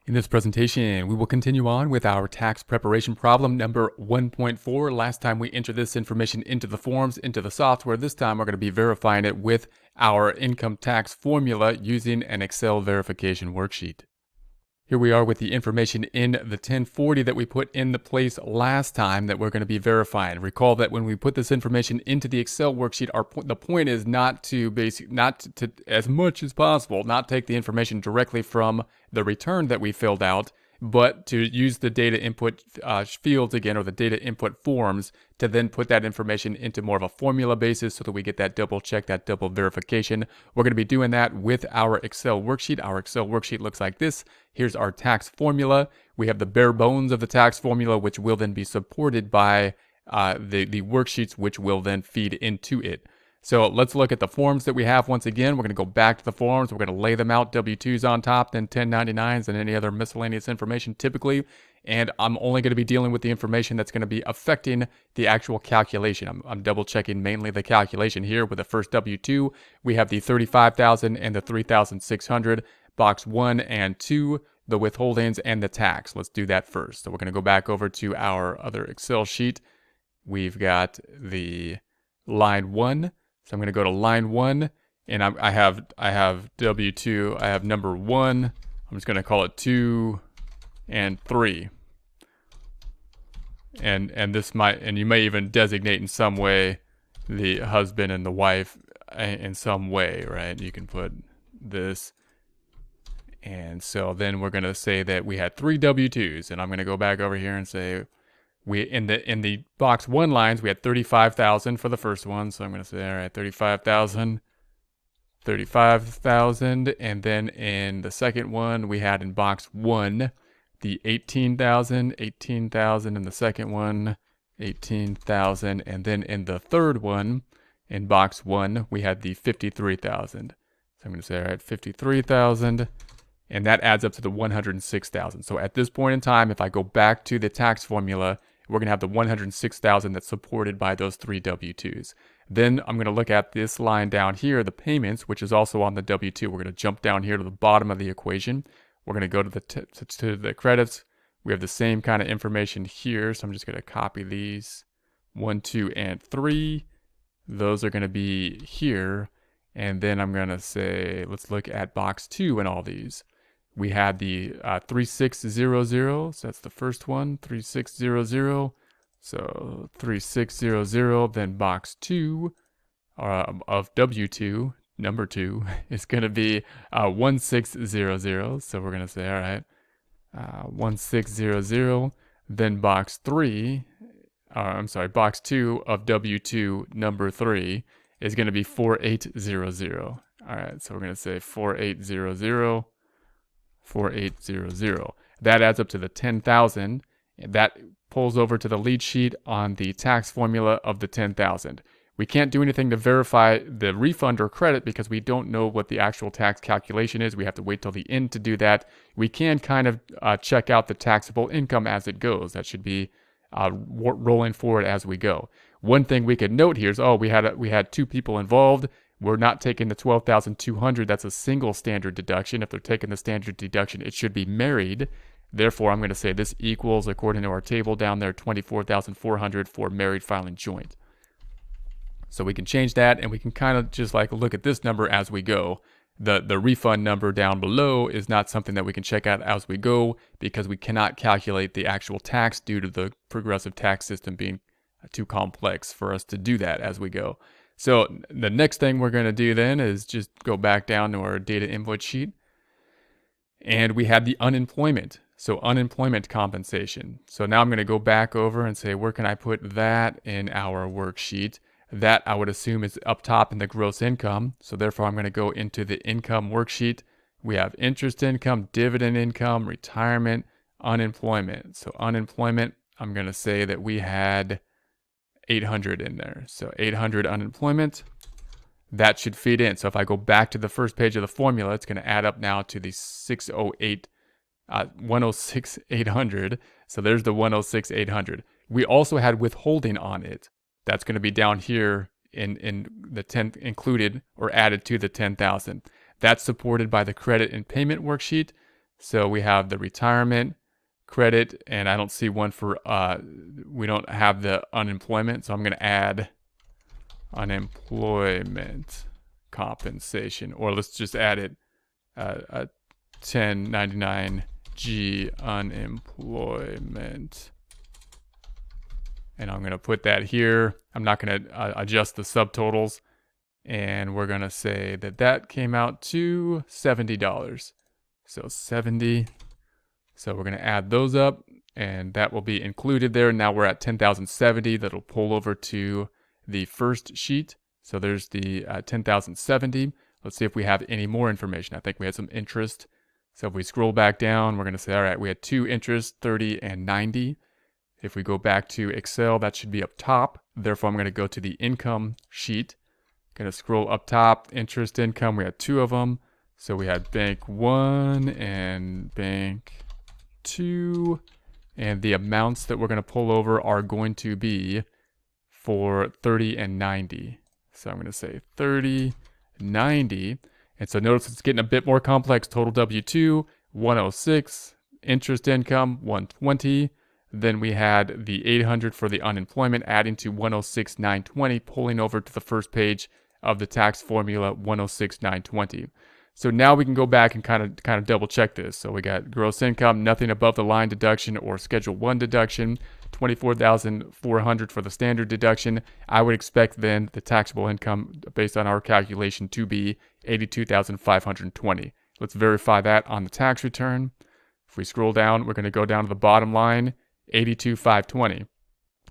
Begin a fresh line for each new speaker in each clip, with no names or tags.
In this presentation, we will continue on with our tax preparation problem number 1.4. Last time we entered this information into the forms, into the software. This time we're going to be verifying it with our income tax formula using an Excel verification worksheet. Here we are with the information in the 1040 that we put in the place last time that we're going to be verifying. Recall that when we put this information into the Excel worksheet, the point is not to as much as possible, not take the information directly from the return that we filled out, but to use the data input fields again, or the data input forms, to then put that information into more of a formula basis so that we get that double check, that double verification. We're going to be doing that with our Excel worksheet. Our Excel worksheet looks like this. Here's our tax formula. We have the bare bones of the tax formula, which will then be supported by the worksheets, which will then feed into it. So let's look at the forms that we have. Once again, we're going to go back to the forms. We're going to lay them out, W-2s on top, then 1099s and any other miscellaneous information typically. And I'm only going to be dealing with the information that's going to be affecting the actual calculation. I'm double checking mainly the calculation here. With the first W-2, we have the 35,000 and the 3,600, box 1 and 2, the withholdings and the tax. Let's do that first. So we're going to go back over to our other Excel sheet. We've got the line 1. So I'm going to go to line 1, and I have W2. I have number 1. I'm just going to call it 2 and 3. And you may even designate in some way the husband and the wife in some way, right? You can put this. And so then we're going to say that we had 3 W2s, and I'm going to go back over here and say we in the box 1 lines, we had 35,000 for the first one. So I'm going to say, all right, 35,000, and then in the second one, we had in box 1 the 18,000 in the second one, 18,000, and then in the third one, in box 1, we had the 53,000. So I'm going to say, all right, 53,000. And that adds up to the 106,000. So at this point in time, if I go back to the tax formula, we're going to have the 106,000 that's supported by those 3 W-2s. Then I'm going to look at this line down here, the payments, which is also on the W-2. We're going to jump down here to the bottom of the equation. We're going to go to the credits. We have the same kind of information here. So I'm just going to copy these 1, 2, and 3. Those are going to be here. And then I'm going to say, let's look at box 2 and all these. We had the 3600, so that's the first one, 3600. So 3600, then box 2 of W2, number 2, is going to be 1600. So we're going to say, all right, 1600. Then box 3, box 2 of W2, number 3, is going to be 4800. All right, so we're going to say 4800. 4800. That adds up to the 10,000. That pulls over to the lead sheet on the tax formula of the 10,000. We can't do anything to verify the refund or credit because we don't know what the actual tax calculation is. We have to wait till the end to do that. We can kind of check out the taxable income as it goes. That should be rolling forward as we go. One thing we could note here is, we had 2 people involved. We're not taking the 12,200. That's a single standard deduction. If they're taking the standard deduction, it should be married. Therefore, I'm going to say this equals, according to our table down there, 24,400 for married filing joint. So we can change that, and we can kind of just like look at this number as we go. The refund number down below is not something that we can check out as we go because we cannot calculate the actual tax due to the progressive tax system being too complex for us to do that as we go. So the next thing we're going to do then is just go back down to our data input sheet. And we had the unemployment. So unemployment compensation. So now I'm going to go back over and say, where can I put that in our worksheet? That I would assume is up top in the gross income. So therefore I'm going to go into the income worksheet. We have interest income, dividend income, retirement, unemployment. So unemployment, I'm going to say that we had 800 in there. So 800 unemployment, that should feed in. So if I go back to the first page of the formula, it's going to add up now to the 106,800. So there's the 106,800. We also had withholding on it. That's going to be down here in the 10 included or added to the 10,000. That's supported by the credit and payment worksheet. So we have the retirement credit, and I don't see one for, we don't have the unemployment. So I'm going to add unemployment compensation, or let's just add it, a 1099G unemployment. And I'm going to put that here. I'm not going to adjust the subtotals. And we're going to say that that came out to $70. So 70. So we're going to add those up, and that will be included there. Now we're at 10,070. That'll pull over to the first sheet. So there's the 10,070. Let's see if we have any more information. I think we had some interest. So if we scroll back down, we're going to say, all right, we had two interests, 30 and 90. If we go back to Excel, that should be up top. Therefore, I'm going to go to the income sheet. Going to scroll up top, interest income. We had two of them. So we had bank 1 and bank 2. And the amounts that we're going to pull over are going to be for 30 and 90. So I'm going to say 30, 90. And so notice it's getting a bit more complex. Total W-2, 106. Interest income, 120. Then we had the 800 for the unemployment, adding to 106,920, pulling over to the first page of the tax formula, 106,920. So now we can go back and kind of double check this. So we got gross income, nothing above the line deduction or Schedule 1 deduction, 24,400 for the standard deduction. I would expect then the taxable income based on our calculation to be 82,520. Let's verify that on the tax return. If we scroll down, we're going to go down to the bottom line, 82,520.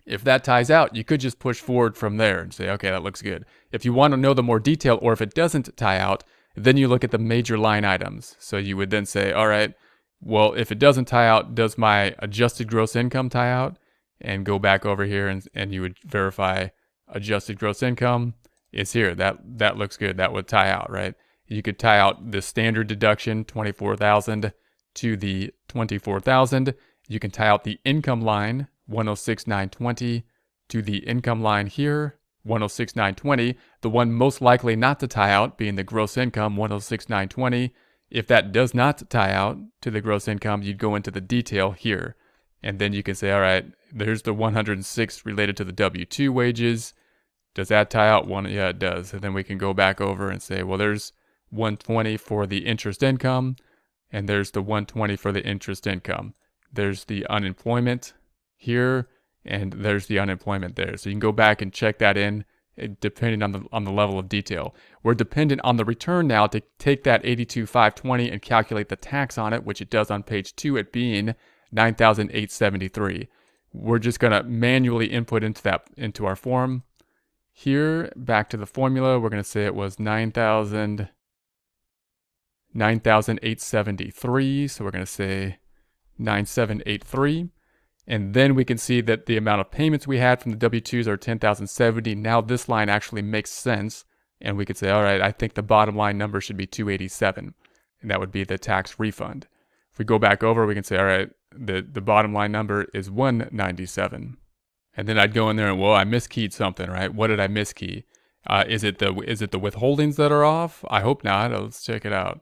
If that ties out, you could just push forward from there and say, okay, that looks good. If you want to know the more detail, or if it doesn't tie out, then you look at the major line items. So you would then say, all right, well, if it doesn't tie out, does my adjusted gross income tie out? And go back over here and you would verify adjusted gross income is here. That looks good. That would tie out, right? You could tie out the standard deduction, 24,000 to the 24,000. You can tie out the income line, 106,920 to the income line here, 106,920. The one most likely not to tie out being the gross income, 106,920. If that does not tie out to the gross income, you'd go into the detail here. And then you can say, all right, there's the 106 related to the W-2 wages. Does that tie out? Yeah, it does. And then we can go back over and say, well, there's 120 for the interest income, and there's the 120 for the interest income. There's the unemployment here, and there's the unemployment there. So you can go back and check that in, depending on the level of detail. We're dependent on the return now to take that 82,520 and calculate the tax on it, which it does on page 2, it being 9,873. We're just going to manually input into our form. Here, back to the formula, we're going to say it was 9,873. So we're going to say 9,783. And then we can see that the amount of payments we had from the W-2s are 10,070. Now this line actually makes sense. And we could say, all right, I think the bottom line number should be 287. And that would be the tax refund. If we go back over, we can say, all right, the bottom line number is 197. And then I'd go in there and, well, I miskeyed something, right? What did I miskey? Is it the withholdings that are off? I hope not. Let's check it out.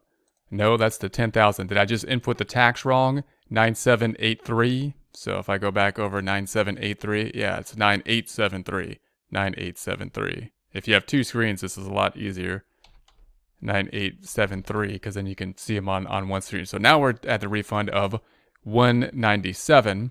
No, that's the 10,000. Did I just input the tax wrong? 9783. So if I go back over 9783, yeah, it's 9873. 9873. If you have two screens, this is a lot easier. 9873, because then you can see them on one screen. So now we're at the refund of 197.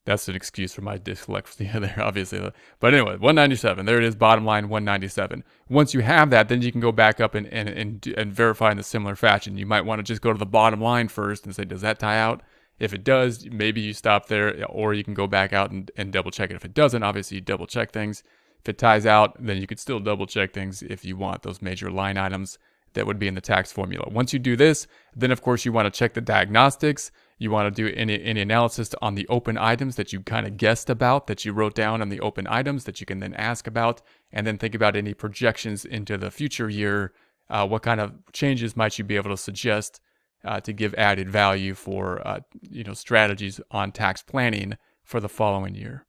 That's an excuse for my dyslexia there, obviously. But anyway, 197. There it is, bottom line 197. Once you have that, then you can go back up and verify in a similar fashion. You might want to just go to the bottom line first and say, does that tie out? If it does, maybe you stop there, or you can go back out and double check it. If it doesn't, obviously you double check things. If it ties out, then you could still double check things if you want those major line items that would be in the tax formula. Once you do this, then of course you want to check the diagnostics. You want to do any analysis on the open items that you kind of guessed about, that you wrote down on the open items that you can then ask about, and then think about any projections into the future year. What kind of changes might you be able to suggest to give added value for strategies on tax planning for the following year.